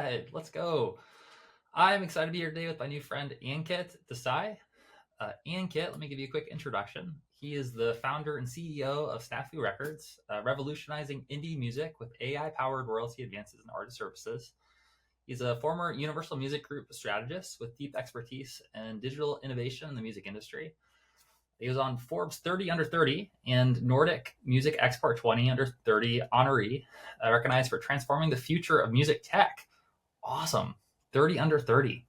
right, let's go. I'm excited to be here today with my new friend, Ankit Desai. Ankit, let me give you a quick introduction. He is the founder and CEO of Snafu Records, revolutionizing indie music with AI-powered royalty advances in artist services. He's a former Universal Music Group strategist with deep expertise in digital innovation in the music industry. He was on Forbes 30 Under 30 and Nordic Music Export 20 Under 30 honoree, recognized for transforming the future of music tech. Awesome. 30 Under 30.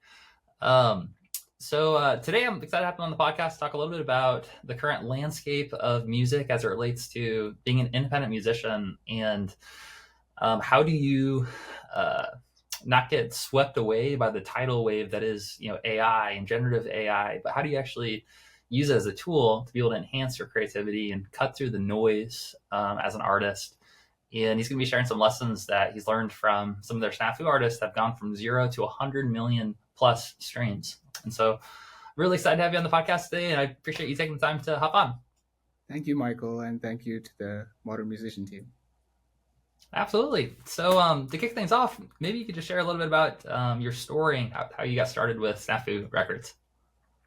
So today I'm excited to have him on the podcast to talk a little bit about the current landscape of music as it relates to being an independent musician and how do you not get swept away by the tidal wave that is, AI and generative AI, but how do you actually use it as a tool to be able to enhance your creativity and cut through the noise as an artist? And he's going to be sharing some lessons that he's learned from some of their Snafu artists that have gone from 0 to 100 million plus streams. And so really excited to have you on the podcast today. And I appreciate you taking the time to hop on. Thank you, Michael. And thank you to the Modern Musician team. Absolutely. So to kick things off, maybe you could just share a little bit about your story and how you got started with Snafu Records.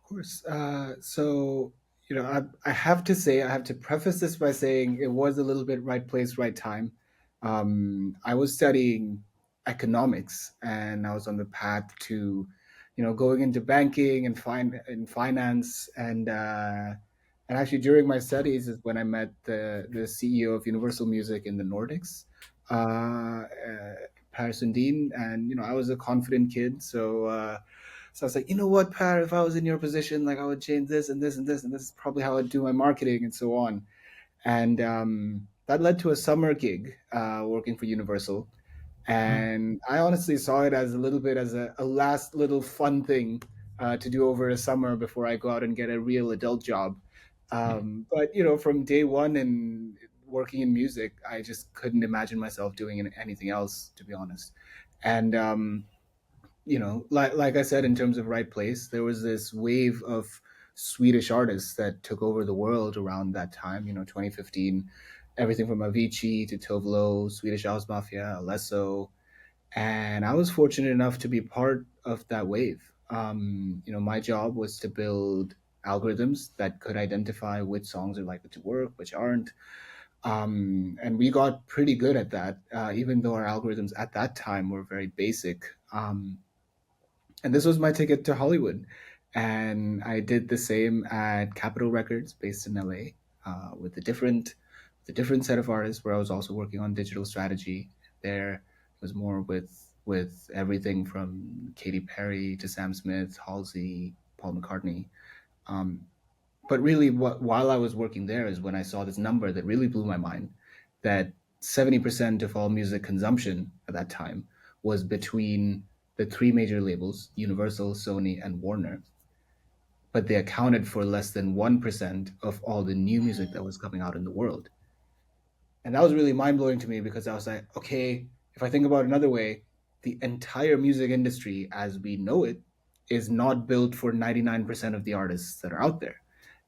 Of course. I have to say, I have to preface this by saying it was a little bit right place, right time. I was studying economics and I was on the path to, going into banking and finance. And actually during my studies is when I met the CEO of Universal Music in the Nordics, Per Sundin. And, I was a confident kid. So I was like, you know what, Per, if I was in your position, like I would change this and this and this, and this is probably how I'd do my marketing and so on. And that led to a summer gig working for Universal. And I honestly saw it as a little bit as a last little fun thing to do over a summer before I go out and get a real adult job. But, from day one and working in music, I just couldn't imagine myself doing anything else, to be honest. And like I said, in terms of right place, there was this wave of Swedish artists that took over the world around that time, 2015, everything from Avicii to Tovlo, Swedish House Mafia, Alesso. And I was fortunate enough to be part of that wave. My job was to build algorithms that could identify which songs are likely to work, which aren't. And we got pretty good at that, even though our algorithms at that time were very basic. And this was my ticket to Hollywood. And I did the same at Capitol Records based in LA with a different set of artists where I was also working on digital strategy. There it was more with everything from Katy Perry to Sam Smith, Halsey, Paul McCartney. But really while I was working there is when I saw this number that really blew my mind, that 70% of all music consumption at that time was between the three major labels, Universal, Sony, and Warner. But they accounted for less than 1% of all the new music that was coming out in the world. And that was really mind-blowing to me because I was like, okay, if I think about it another way, the entire music industry as we know it is not built for 99% of the artists that are out there.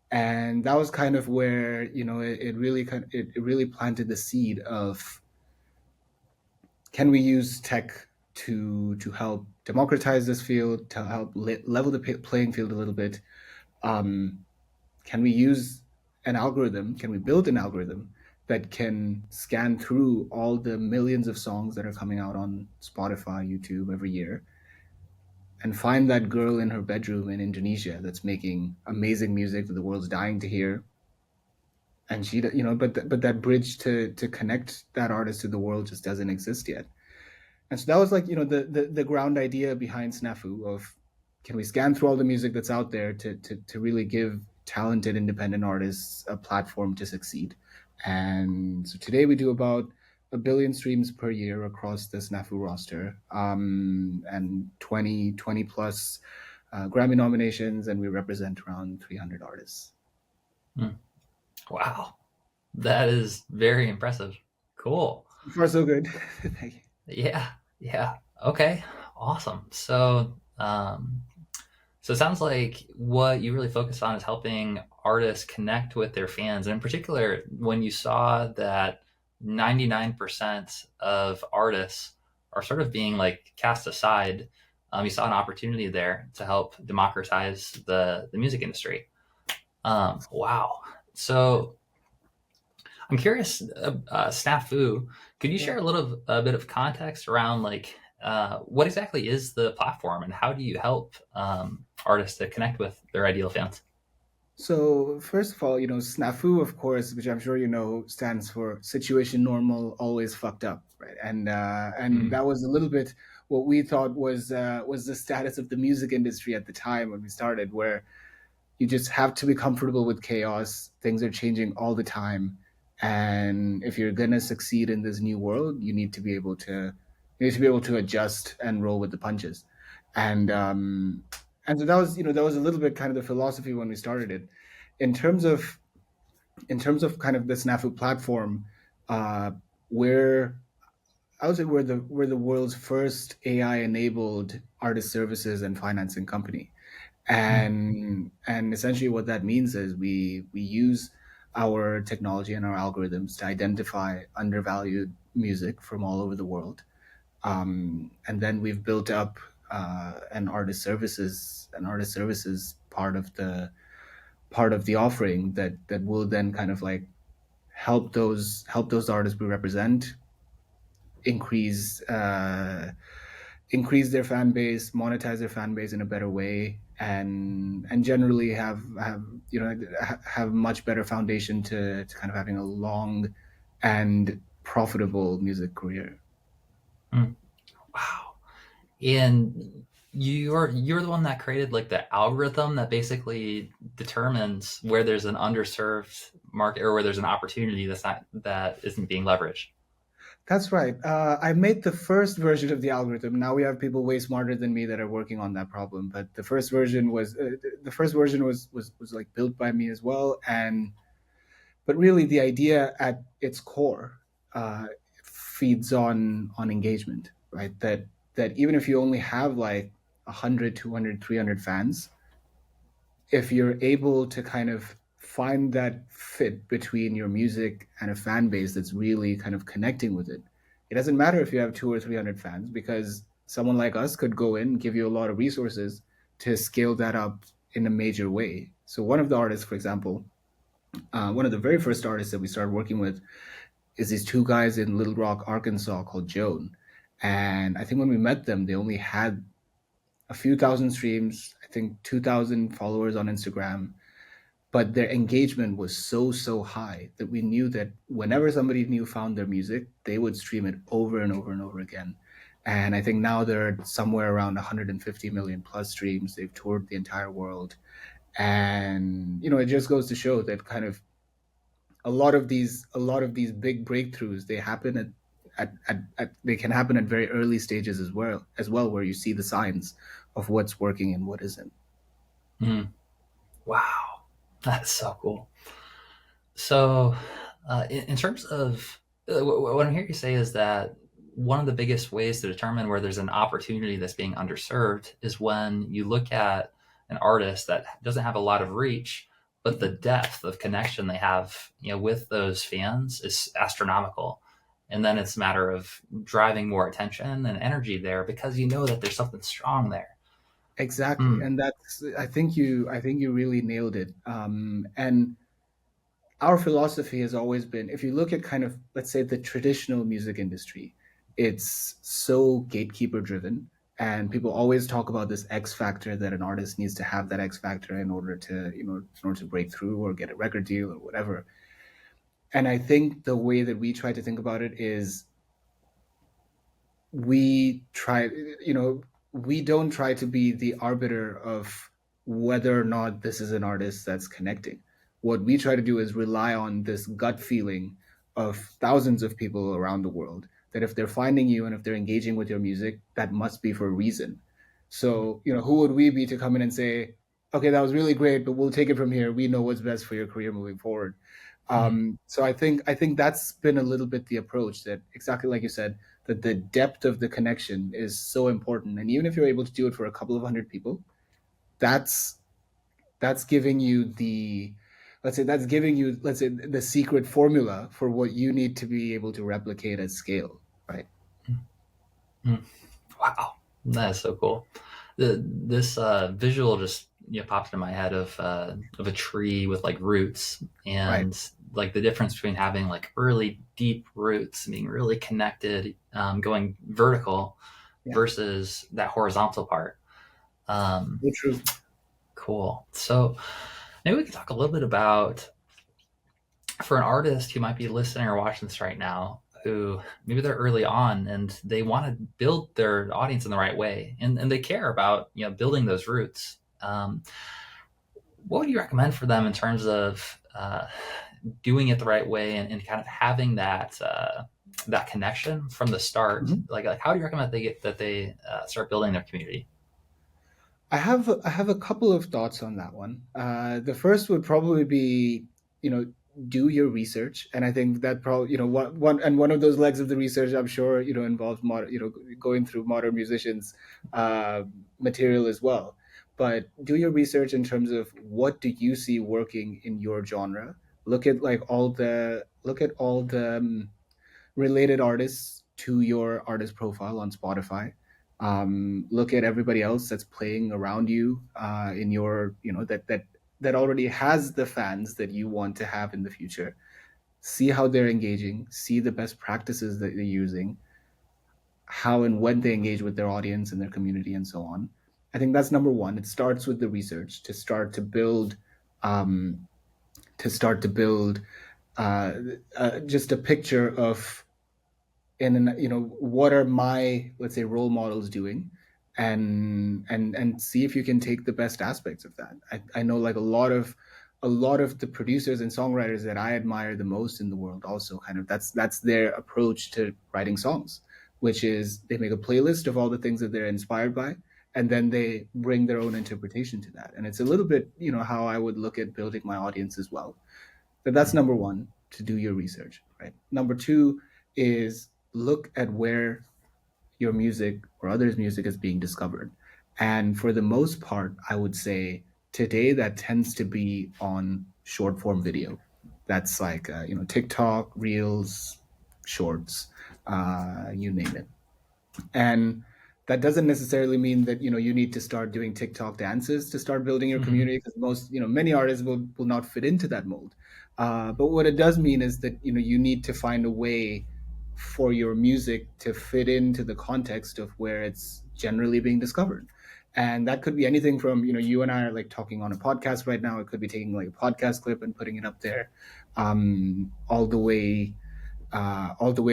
And that was kind of where, it really planted the seed of, can we use tech to help democratize this field, to help level the playing field a little bit? Can we use an algorithm? Can we build an algorithm that can scan through all the millions of songs that are coming out on Spotify, YouTube every year, and find that girl in her bedroom in Indonesia that's making amazing music that the world's dying to hear? And she, but that bridge to connect that artist to the world just doesn't exist yet. And so that was like, the ground idea behind Snafu of, can we scan through all the music that's out there to really give talented independent artists a platform to succeed? And so today we do about 1 billion streams per year across the Snafu roster, and 20 plus Grammy nominations, and we represent around 300 artists. Wow. That is very impressive. Cool. So far, so good. Thank you. Yeah. Okay. Awesome. So it sounds like what you really focus on is helping artists connect with their fans. And in particular, when you saw that 99% of artists are sort of being like cast aside. You saw an opportunity there to help democratize the music industry. Wow. So I'm curious, Snafu, could you Yeah. share a bit of context around like what exactly is the platform and how do you help artists to connect with their ideal fans? So first of all, Snafu, of course, which I'm sure you know, stands for situation normal, always fucked up, right? And Mm, that was a little bit what we thought was the status of the music industry at the time when we started, where you just have to be comfortable with chaos. Things are changing all the time, and if you're gonna succeed in this new world, you need to be able to adjust and roll with the punches. And and so that was a little bit kind of the philosophy when we started it. In terms of kind of the Snafu platform, uh, where I would say we're the world's first AI enabled artist services and financing company. mm, And essentially what that means is we use our technology and our algorithms to identify undervalued music from all over the world. And then we've built up an artist services part of the offering that will then kind of like help those artists we represent increase increase their fan base, monetize their fan base in a better way, and generally have have much better foundation to kind of having a long and profitable music career. mm. Wow. And you're the one that created like the algorithm that basically determines where there's an underserved market or where there's an opportunity that isn't being leveraged. That's right. I made the first version of the algorithm. Now we have people way smarter than me that are working on that problem. But the first version was like built by me as well. And but really the idea at its core uh, feeds on engagement, right? That even if you only have like 100, 200, 300 fans, if you're able to kind of find that fit between your music and a fan base that's really kind of connecting with it, it doesn't matter if you have 2 or 300 fans, because someone like us could go in, give you a lot of resources to scale that up in a major way. So one of the artists, for example, one of the very first artists that we started working with is these two guys in Little Rock, Arkansas called Joan. And I think when we met them, they only had a few thousand streams, I think 2,000 followers on Instagram. But their engagement was so high that we knew that whenever somebody new found their music, they would stream it over and over and over again. And I think now they're somewhere around 150 million plus streams. They've toured the entire world. And, it just goes to show that kind of a lot of these big breakthroughs, they happen they can happen at very early stages as well, where you see the signs of what's working and what isn't. Mm. Wow, that's so cool. So, in terms of what I'm hearing you say is that one of the biggest ways to determine where there's an opportunity that's being underserved is when you look at an artist that doesn't have a lot of reach, but the depth of connection they have, with those fans is astronomical. And then it's a matter of driving more attention and energy there because you know that there's something strong there. Exactly. Mm, And that's I think you really nailed it. And our philosophy has always been, if you look at kind of, let's say, the traditional music industry, it's so gatekeeper driven, and people always talk about this X factor, that an artist needs to have that X factor in order to in order to break through or get a record deal or whatever. And I think the way that we try to think about it is, we try we don't try to be the arbiter of whether or not this is an artist that's connecting. What we try to do is rely on this gut feeling of thousands of people around the world, that if they're finding you and if they're engaging with your music, that must be for a reason. So who would we be to come in and say, okay, that was really great, but we'll take it from here, we know what's best for your career moving forward. mm, So I think that's been a little bit the approach, that exactly like you said, that the depth of the connection is so important. And even if you're able to do it for a couple of hundred people, that's giving you let's say the secret formula for what you need to be able to replicate at scale, right? mm. Mm. Wow, that is so cool. This visual just popped in my head of a tree with like roots, Right. and like the difference between having like really deep roots and being really connected, going vertical, Yeah. versus that horizontal part. Um, So true. cool. So maybe we could talk a little bit about, for an artist who might be listening or watching this right now, who maybe they're early on and they want to build their audience in the right way, and they care about building those roots. What would you recommend for them in terms of doing it the right way, and kind of having that connection from the start? Mhm. Like how do you recommend they start building their community? I have a couple of thoughts on that one. The first would probably be, you know, do your research, and I think that probably, one of those legs of the research, I'm sure, involves going through modern musicians' uh, material as well. But do your research in terms of what do you see working in your genre. Look at all the related artists to your artist profile on Spotify. Look at everybody else that's playing around you in your, that already has the fans that you want to have in the future. See how they're engaging. See the best practices that they're using. How and when they engage with their audience and their community and so on. I think that's number one. It starts with the research to start to build, um, to start to build uh, just a picture of, and what are my, let's say, role models doing, and see if you can take the best aspects of that. I know, like, a lot of the producers and songwriters that I admire the most in the world also kind of, that's their approach to writing songs, which is they make a playlist of all the things that they're inspired by, and then they bring their own interpretation to that. And it's a little bit, how I would look at building my audience as well. So that's Mm. number one, to do your research, right? Number two is look at where your music or others' music is being discovered. And for the most part, I would say today that tends to be on short form video. That's like, TikTok, Reels, Shorts, you name it. And that doesn't necessarily mean that you need to start doing TikTok dances to start building your Mm-hmm. community, because many artists will not fit into that mold. But what it does mean is that you need to find a way for your music to fit into the context of where it's generally being discovered. And that could be anything from, you and I are like talking on a podcast right now. It could be taking like a podcast clip and putting it up there, all the way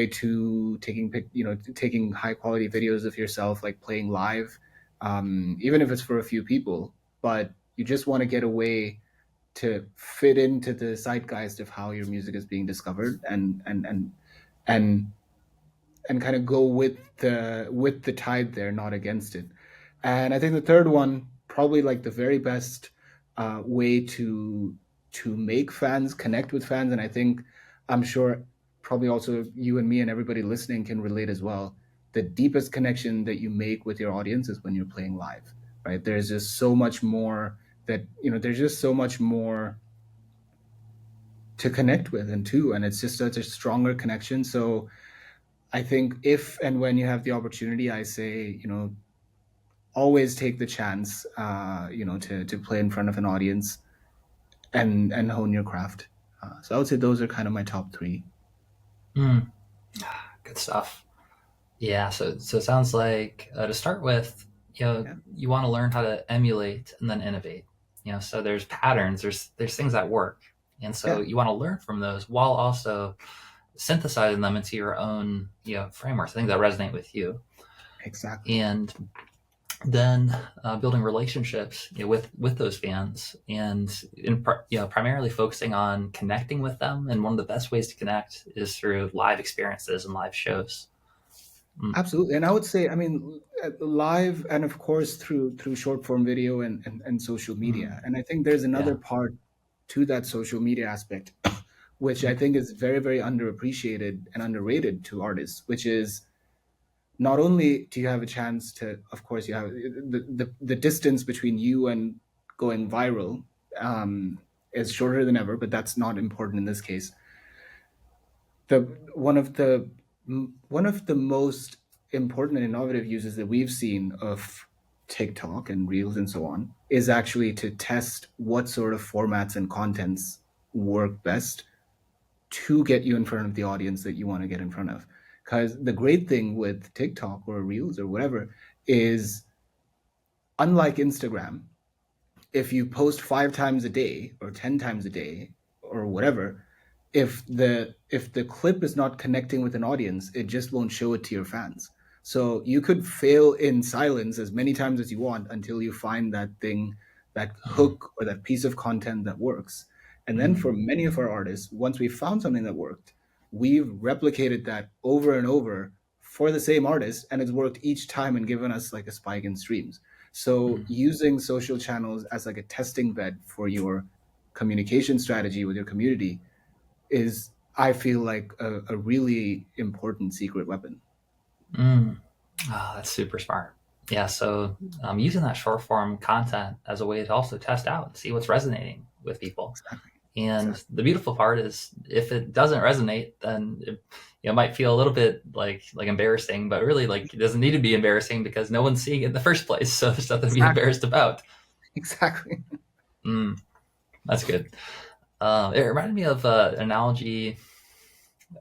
to taking high quality videos of yourself, like playing live, even if it's for a few people, but you just want to get away to fit into the zeitgeist of how your music is being discovered, and and kind of go with the tide there, not against it. And I think the third one, probably like the very best way to make fans connect with fans, and I think, I'm sure, probably also you and me and everybody listening can relate as well. The deepest connection that you make with your audience is when you're playing live, right? There's just so much more there's just so much more to connect with and it's just such a stronger connection. So I think if and when you have the opportunity, I say, always take the chance, to play in front of an audience and hone your craft. So I would say those are kind of my top three. Mm. Good stuff. Yeah, so it sounds like, to start with, Yeah, you want to learn how to emulate and then innovate. So there's patterns, there's things that work, and so yeah, you want to learn from those while also synthesizing them into your own frameworks, things that resonate with you, exactly. and then building relationships with those fans, and primarily focusing on connecting with them. And one of the best ways to connect is through live experiences and live shows. Mm, Absolutely. And I would say, I mean, live, and of course through short form video and social mm, media. And I think there's another yeah. part to that social media aspect, which I Mm, think is very, very underappreciated and underrated to artists, which is, not only do you have a chance to, of course, you have the distance between you and going viral, is shorter than ever, but that's not important in this case. The one of the most important and innovative uses that we've seen of TikTok and Reels and so on is actually to test what sort of formats and contents work best to get you in front of the audience that you want to get in front of. Because the great thing with TikTok or Reels or whatever is, unlike Instagram, if you post 5 times a day or 10 times a day or whatever, if the clip is not connecting with an audience, it just won't show it to your fans. So you could fail in silence as many times as you want until you find that thing, that Mm, hook or that piece of content that works. And then mm, for many of our artists, once we found something that worked, we've replicated that over and over for the same artist, and it's worked each time and given us like a spike in streams. So mm, using social channels as like a testing bed for your communication strategy with your community is, I feel like, a really important secret weapon. mm. Oh, that's super smart. Yeah, so using that short form content as a way to also test out and see what's resonating with people. Exactly. And Exactly. the beautiful part is, if it doesn't resonate, then it might feel a little bit like embarrassing, but really, like, it doesn't need to be embarrassing because no one's seeing it in the first place. So there's nothing to be Exactly. embarrassed about. Exactly. Mm, that's good. It reminded me of an analogy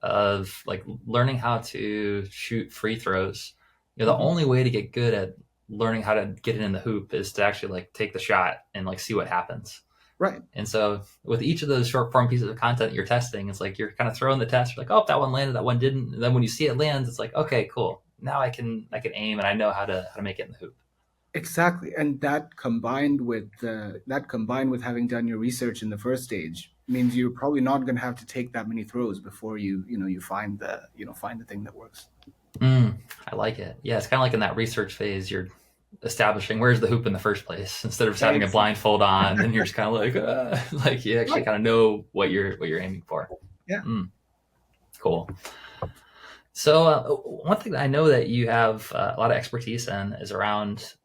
of like learning how to shoot free throws. The Mhm. only way to get good at learning how to get it in the hoop is to actually like take the shot and like see what happens. Right. And so with each of those short form pieces of content you're testing, it's like you're kind of throwing the test. You're like, oh, that one landed, that one didn't. And then when you see it lands, it's like, okay, cool. Now I can aim and I know how to make it in the hoop. Exactly. And that combined with having done your research in the first stage means you're probably not going to have to take that many throws before you find the thing that works. Mm, I like it. Yeah, it's kind of like in that research phase, you're establishing where's the hoop in the first place instead of just having a Exactly. blindfold on, and you're just kind of like, like you actually Right. kind of know what you're aiming for. Yeah. Mm, cool. So one thing that I know that you have a lot of expertise in is around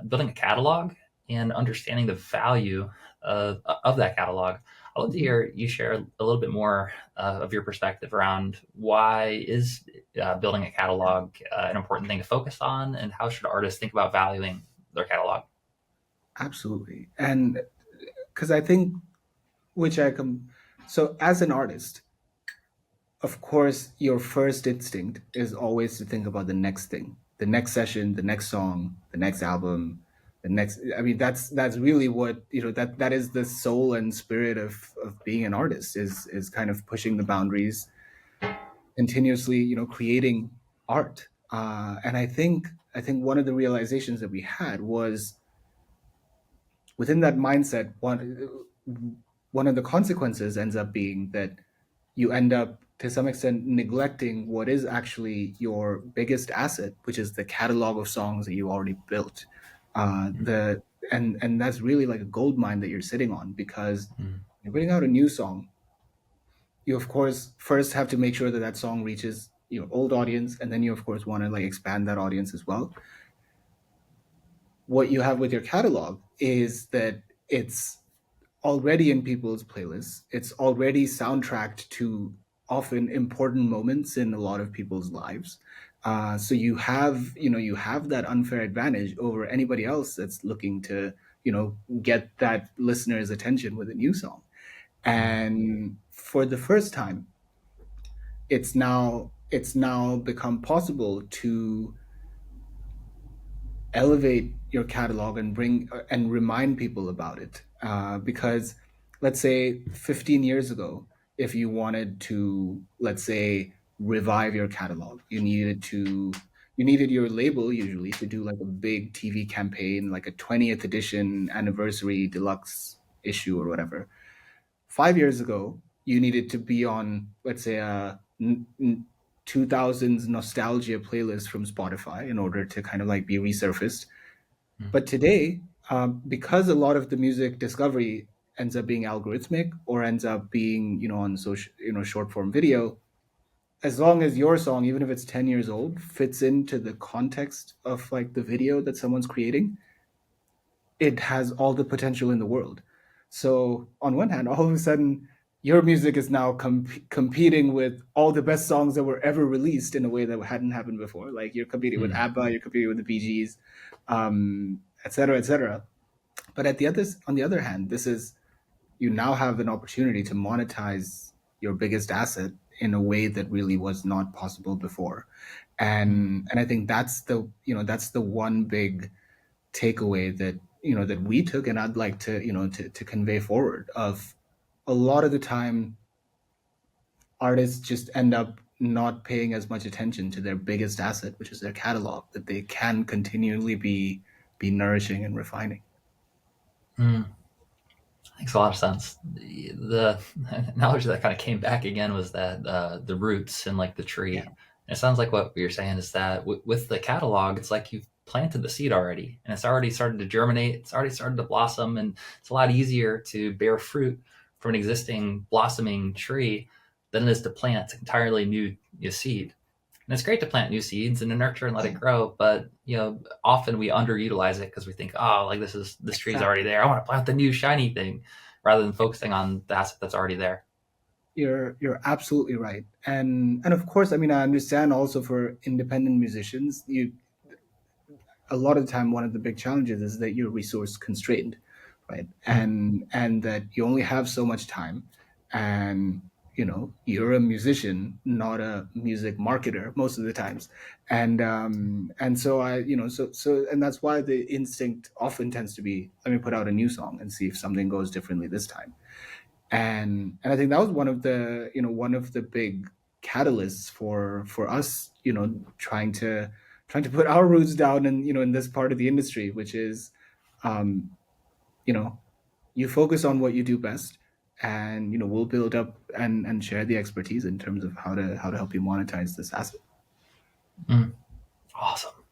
building a catalog and understanding the value of that catalog. I'd love to Mhm. hear you share a little bit more of your perspective around why is building a catalog an important thing to focus on, and how should artists think about valuing their catalog? Absolutely. And because I think, which I come, so as an artist, of course, your first instinct is always to think about the next thing, the next session, the next song, the next album, the next. I mean, that's really what that is the soul and spirit of being an artist is kind of pushing the boundaries, continuously, creating art. And I think one of the realizations that we had was within that mindset. One of the consequences ends up being that you end up to some extent neglecting what is actually your biggest asset, which is the catalog of songs that you already built. The and that's really like a gold mine that you're sitting on, because Mm, you're putting out a new song. You of course first have to make sure that that song reaches your old audience, and then you of course want to like expand that audience as well. What you have with your catalog is that it's already in people's playlists. It's already soundtracked to often important moments in a lot of people's lives. So you have that unfair advantage over anybody else that's looking to get that listener's attention with a new song. mm, And for the first time, it's now become possible to elevate your catalog and bring and remind people about it. Because let's say 15 years ago, if you wanted to, let's say, revive your catalog, you needed your label usually to do like a big TV campaign, like a 20th edition anniversary deluxe issue or whatever. 5 years ago, you needed to be on, let's say, a 2000s nostalgia playlist from Spotify in order to kind of like be resurfaced. mm, But today, because a lot of the music discovery ends up being algorithmic or ends up being, on social, short form video, as long as your song, even if it's 10 years old, fits into the context of like the video that someone's creating, it has all the potential in the world. So on one hand, all of a sudden, your music is now competing with all the best songs that were ever released in a way that hadn't happened before. Like you're competing with Mm, ABBA, you're competing with the Bee Gees, et cetera, et cetera. But on the other hand, this is you now have an opportunity to monetize your biggest asset in a way that really was not possible before. mm, And I think that's the that's the one big takeaway that that we took, and I'd like to to convey forward of a lot of the time artists just end up not paying as much attention to their biggest asset, which is their catalog, that they can continually be nourishing and refining. mm. Makes a lot of sense. The analogy that kind of came back again was that the roots and like the Yeah. tree. And it sounds like what you're saying is that with the catalog, it's like you've planted the seed already, and it's already started to germinate. It's already started to blossom, and it's a lot easier to bear fruit from an existing blossoming tree than it is to plant entirely new seed. And it's great to plant new seeds and to nurture and let it grow, but often we underutilize it because we think, oh, like this tree's already Exactly. there. I want to plant the new shiny thing, rather than focusing on the asset that's already there. You're absolutely right. And of course, I mean, I understand also for independent musicians, you a lot of the time one of the big challenges is that you're resource constrained, right? Mm, And that you only have so much time, and you're a musician, not a music marketer most of the times. And so I and that's why the instinct often tends to be, let me put out a new song and see if something goes differently this time. And I think that was one of the big catalysts for us, trying to put our roots down in in this part of the industry, which is, um, you know you focus on what you do best, and we'll build up and share the expertise in terms of how to help you monetize this asset. mm. Awesome.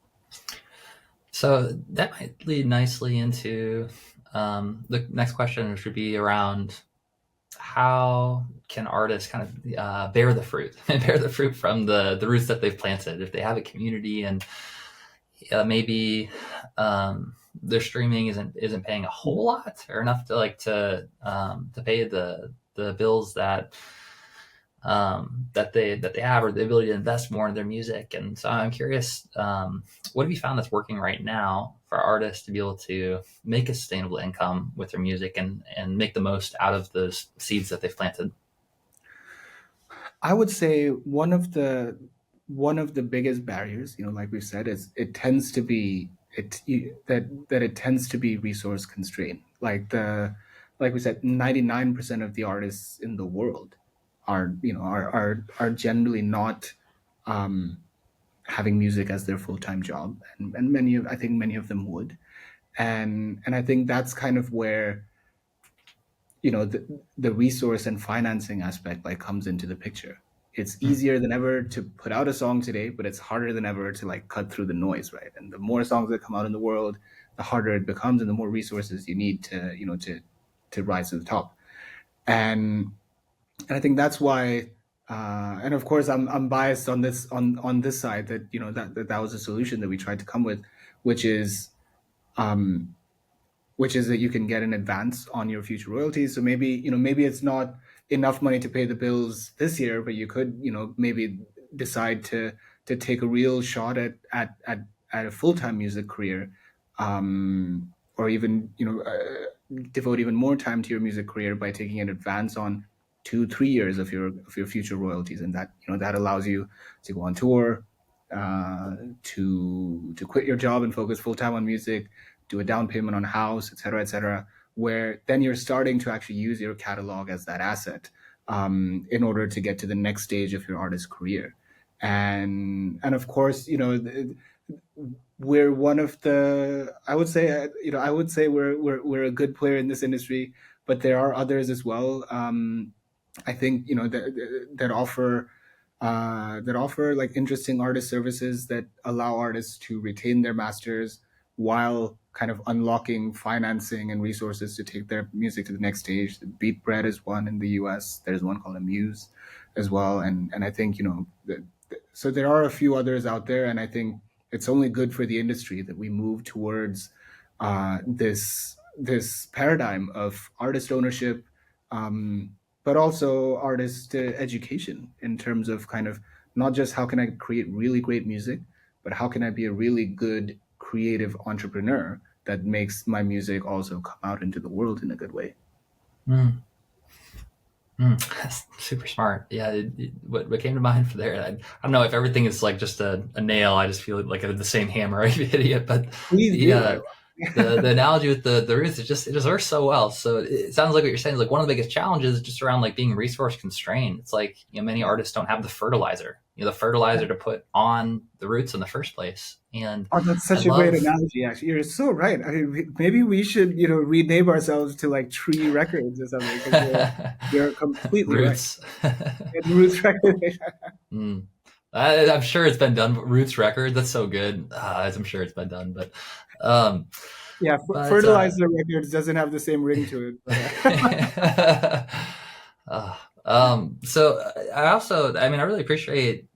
So that might lead nicely into the next question, which would be around how can artists kind of bear the fruit and bear the fruit from the roots that they've planted. If they have a community and maybe their streaming isn't paying a whole lot or enough to to pay the bills that they have, or the ability to invest more in their music. And so I'm curious, what have you found that's working right now for artists to be able to make a sustainable income with their music and make the most out of those seeds that they've planted? I would say one of the biggest barriers, like we said, is it tends to be that it tends to be resource constrained. Like we said, 99% of the artists in the world are generally not um, having music as their full time job, and I think many of them would, and I think that's kind of where the resource and financing aspect like comes into the picture. It's Mm, easier than ever to put out a song today, but it's harder than ever to like cut through the noise, right? And the more songs that come out in the world, the harder it becomes, and the more resources you need to rise to the top. And and I think that's why, and of course I'm biased on this side, that that was a solution that we tried to come with, which is um which is that you can get an advance on your future royalties. So maybe it's not enough money to pay the bills this year, but you could, maybe decide to take a real shot at a full-time music career, or even, devote even more time to your music career by taking an advance on 2 3 years of your future royalties. And that, that allows you to go on tour, to quit your job and focus full-time on music, do a down payment on a house, et cetera, where then you're starting to actually use your catalog as that asset, in order to get to the next stage of your artist career. And of course, we're one of the, I would say, we're a good player in this industry, but there are others as well. I think, that offer like interesting artist services that allow artists to retain their masters while kind of unlocking financing and resources to take their music to the next stage. The Beat Bread is one in the US. There's one called Amuse as well. And I think, so there are a few others out there, and I think it's only good for the industry that we move towards this paradigm of artist ownership, but also artist education in terms of kind of not just how can I create really great music, but how can I be a really good creative entrepreneur that makes my music also come out into the world in a good way. Mm. That's super smart. Yeah, what came to mind for there? I don't know if everything is like just a nail. I just feel like the same hammer I hit it. But Please the do. uh, the analogy with the roots, it just works so well. So it sounds like what you're saying is like one of the biggest challenges is just around like being resource constrained. It's like many Yeah. artists don't have the fertilizer, the fertilizer to put on the roots in the first place. And Oh, that's I such a great love analogy, actually. You're so right. I mean, maybe we should, rename ourselves to like Tree Records or something because you're completely right. roots. And Roots Records. Mm. I'm sure it's been done. Roots Records, that's so good. I'm sure it's been done, um, Yeah, but Fertilizer Records doesn't have the same ring to it, but so I also, I mean, I really appreciate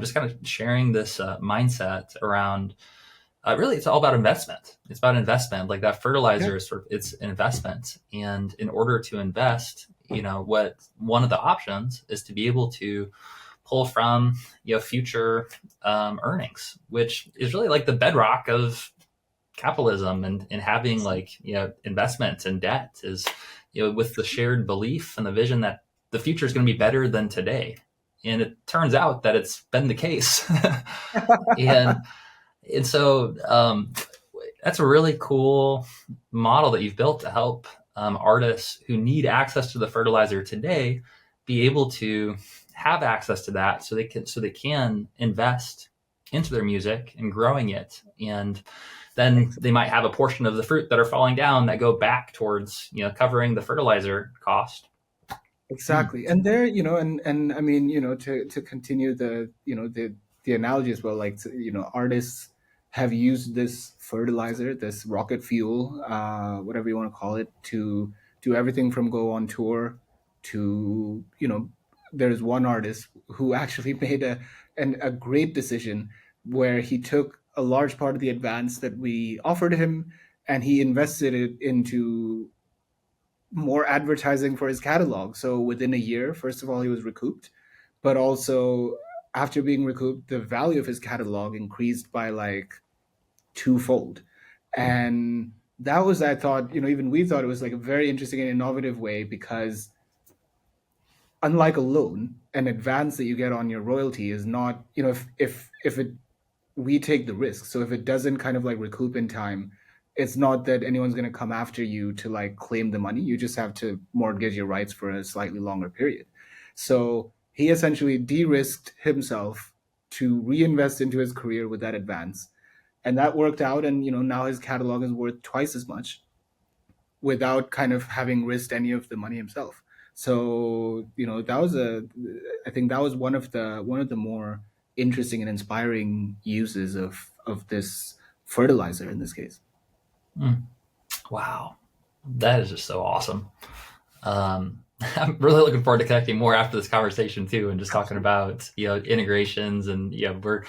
just kind of sharing this mindset around. Really, it's all about investment. It's about investment. Like that yeah, fertilizer is sort of it's an investment, and in order to invest, what one of the options is to be able to pull from future earnings, which is really like the bedrock of capitalism and having like investments and debt is with the shared belief and the vision that the future is going to be better than today, and it turns out that it's been the case. and and so that's a really cool model that you've built to help artists who need access to the fertilizer today be able to have access to that so they can invest into their music and growing it, and then they might have a portion of the fruit that are falling down that go back towards covering the fertilizer cost. Hmm. exactly. And there, and I mean, to continue the analogy as well, like artists have used this fertilizer, this rocket fuel, whatever you want to call it, to do everything from go on tour to, there's one artist who actually made a great decision where he took a large part of the advance that we offered him and he invested it into more advertising for his catalog. So within a year, first of all, he was recouped, but also after being recouped, the value of his catalog increased by like twofold. And that was, I thought, even we thought it was like a very interesting and innovative way because unlike a loan, an advance that you get on your royalty is not, if it we take the risk. So if it doesn't kind of like recoup in time, it's not that anyone's going to come after you to like claim the money. You just have to mortgage your rights for a slightly longer period. So he essentially de-risked himself to reinvest into his career with that advance. And that worked out. And, now his catalog is worth twice as much without kind of having risked any of the money himself. So, I think that was one of the more interesting and inspiring uses of this fertilizer in this case. Mm. Wow, that is just so awesome. I'm really looking forward to connecting more after this conversation too, and just talking about integrations, and we're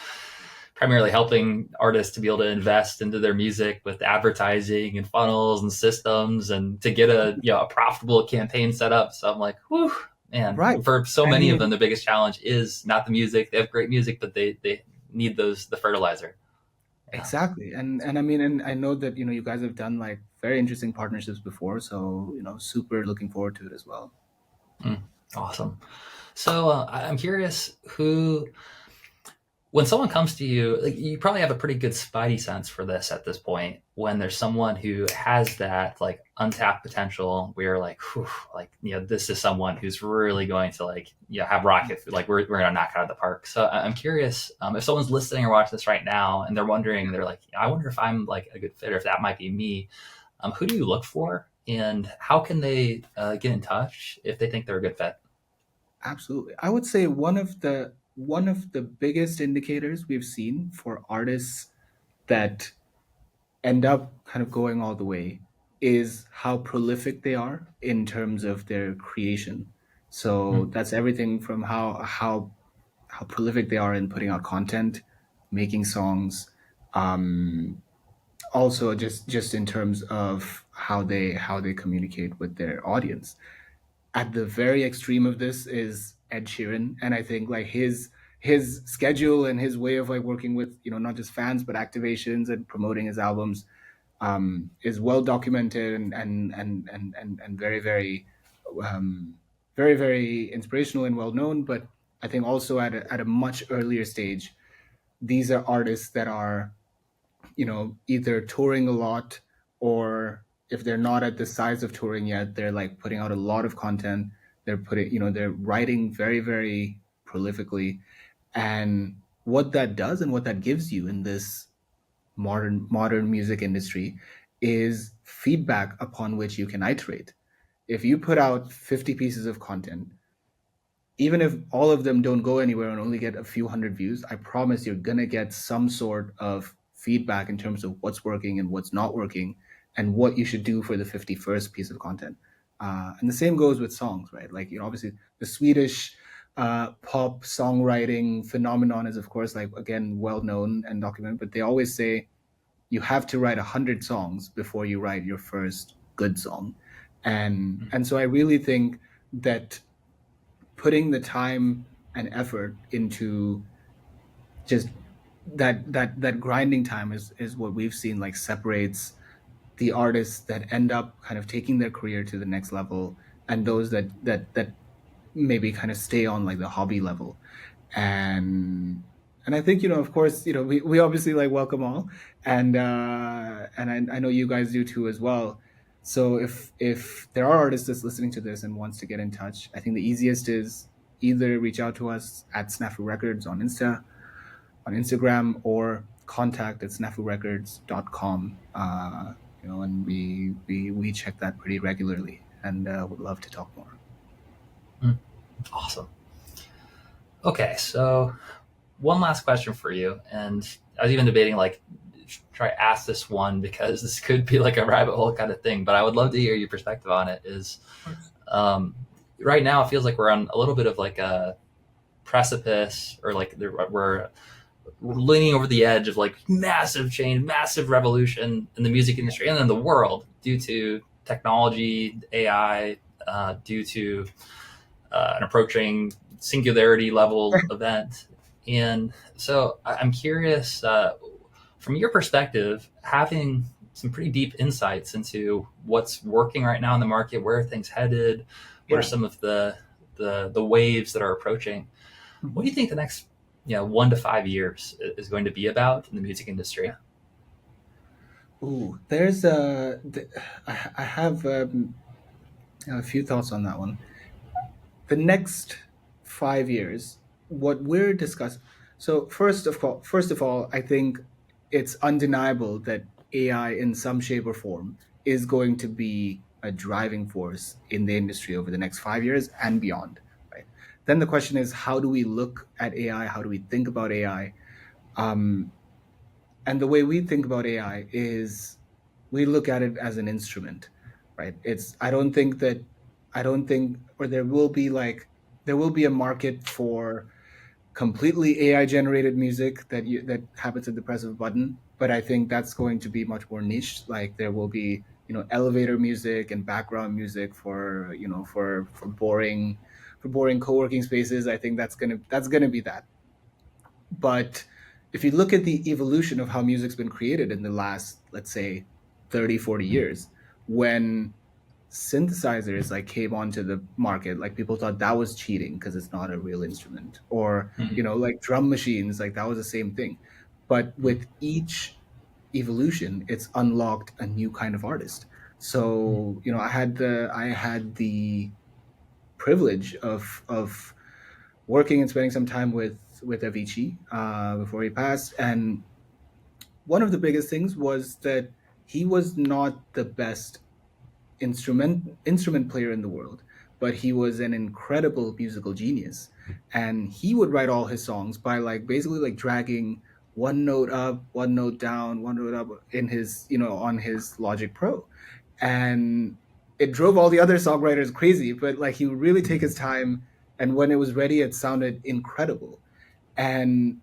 primarily helping artists to be able to invest into their music with advertising and funnels and systems, and to get a profitable campaign set up. So I'm like, whew, man. Right. For so I many of them, mean, the biggest challenge is not the music. They have great music, but they need the fertilizer. Yeah. exactly. And I mean, and I know that, you guys have done like very interesting partnerships before. So, super looking forward to it as well. Mm, awesome. So I'm curious who when someone comes to you, like, you probably have a pretty good spidey sense for this at this point. When there's someone who has that like untapped potential, where like, whew, like this is someone who's really going to like have rocket, like we're gonna knock out of the park. So I'm curious if someone's listening or watching this right now and they're wondering, they're like, I wonder if I'm like a good fit, or if that might be me. Who do you look for, and how can they get in touch if they think they're a good fit? Absolutely. I would say one of the biggest indicators we've seen for artists that end up kind of going all the way is how prolific they are in terms of their creation. So Mm, that's everything from how prolific they are in putting out content, making songs, um, also just in terms of how they communicate with their audience. at the very extreme of this is Ed Sheeran, and I think like his schedule and his way of like working with not just fans but activations and promoting his albums is well documented and very um, very inspirational and well known. But I think also at a much earlier stage, these are artists that are either touring a lot, or if they're not at the size of touring yet, they're like putting out a lot of content. They're writing very prolifically. And what that does and what that gives you in this modern music industry is feedback upon which you can iterate. If you put out 50 pieces of content, even if all of them don't go anywhere and only get a few hundred views, I promise you're going to get some sort of feedback in terms of what's working and what's not working and what you should do for the 51st piece of content. And the same goes with songs, right? Like, obviously the Swedish pop songwriting phenomenon is, of course, like, again, well known and documented, but they always say you have to write 100 songs before you write your first good song. And so I really think that putting the time and effort into just that grinding time is what we've seen like separates the artists that end up kind of taking their career to the next level, and those that maybe kind of stay on like the hobby level. And I think, of course, we obviously like welcome all, and I know you guys do too as well. So if there are artists that's listening to this and wants to get in touch, I think the easiest is either reach out to us at Snafu Records on Instagram, or contact at snafurecords.com. And we check that pretty regularly, and would love to talk more. Awesome. Okay, so one last question for you, and I was even debating like try ask this one because this could be like a rabbit hole kind of thing, but I would love to hear your perspective on it. Is right now it feels like we're on a little bit of like a precipice, or like we're leaning over the edge of like massive change, massive revolution in the music industry and in the world due to technology, AI, due to an approaching singularity level event. And so I'm curious, from your perspective, having some pretty deep insights into what's working right now in the market, where are things headed, what are some of the waves that are approaching. What do you think the next 1 to 5 years is going to be about in the music industry? Ooh, I have a few thoughts on that one. The next 5 years, what we're discussing. So first of all, I think it's undeniable that AI in some shape or form is going to be a driving force in the industry over the next 5 years and beyond. Right. Then the question is, how do we look at AI? How do we think about AI? And the way we think about AI is we look at it as an instrument, right? I don't think, or there will be a market for completely AI generated music that happens at the press of a button. But I think that's going to be much more niche. Like there will be, elevator music and background music for, for boring co-working spaces. I think that's gonna be that. But if you look at the evolution of how music's been created in the last, let's say, 30, 40 years, when synthesizers like came onto the market, like people thought that was cheating because it's not a real instrument, or like drum machines, like that was the same thing. But with each evolution, it's unlocked a new kind of artist. So I had the privilege of working and spending some time with Avicii before he passed, and one of the biggest things was that he was not the best instrument player in the world, but he was an incredible musical genius. And he would write all his songs by like basically like dragging one note up, one note down, one note up in his, on his Logic Pro. And it drove all the other songwriters crazy, but like he would really take his time, and when it was ready, it sounded incredible. And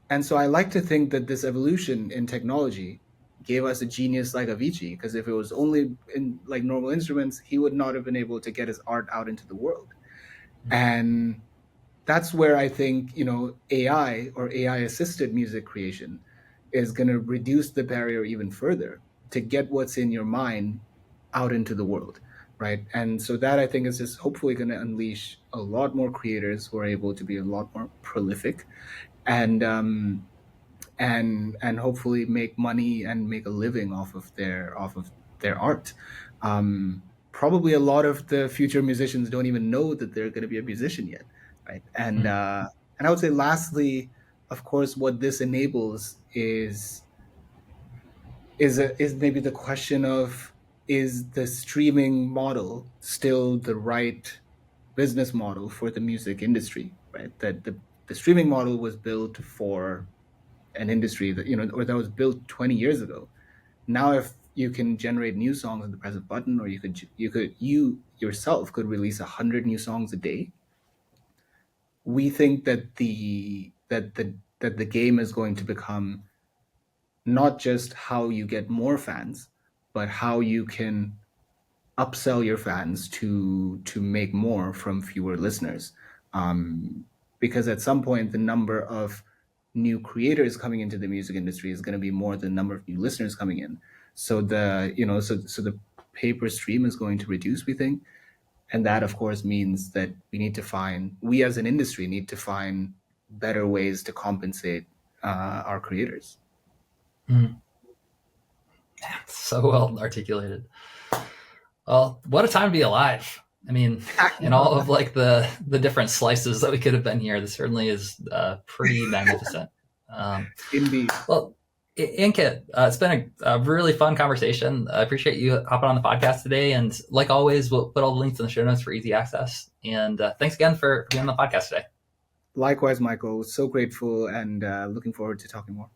and so I like to think that this evolution in technology gave us a genius like Avicii, because if it was only in like normal instruments, he would not have been able to get his art out into the world. And that's where I think, AI or AI assisted music creation is going to reduce the barrier even further to get what's in your mind out into the world, right? And so that I think is just hopefully going to unleash a lot more creators who are able to be a lot more prolific, and and hopefully make money and make a living off of their art. Probably a lot of the future musicians don't even know that they're going to be a musician yet, right? And I would say lastly, of course, what this enables is maybe the question of, is the streaming model still the right business model for the music industry, right? That the streaming model was built for an industry that, or that was built 20 years ago. Now if you can generate new songs with the press of a button, or you yourself could release 100 new songs a day, we think that the game is going to become not just how you get more fans, but how you can upsell your fans to make more from fewer listeners. Because at some point, the number of new creators coming into the music industry is going to be more than the number of new listeners coming in. So the pay per stream is going to reduce, we think, and that of course means that we as an industry need to find better ways to compensate our creators. Mm. So well articulated. Well, what a time to be alive. I mean, in all of like the different slices that we could have been here, this certainly is pretty magnificent. Indeed. Well, Ankit, it's been a really fun conversation. I appreciate you hopping on the podcast today. And like always, we'll put all the links in the show notes for easy access. And thanks again for being on the podcast today. Likewise, Michael. So grateful, and looking forward to talking more.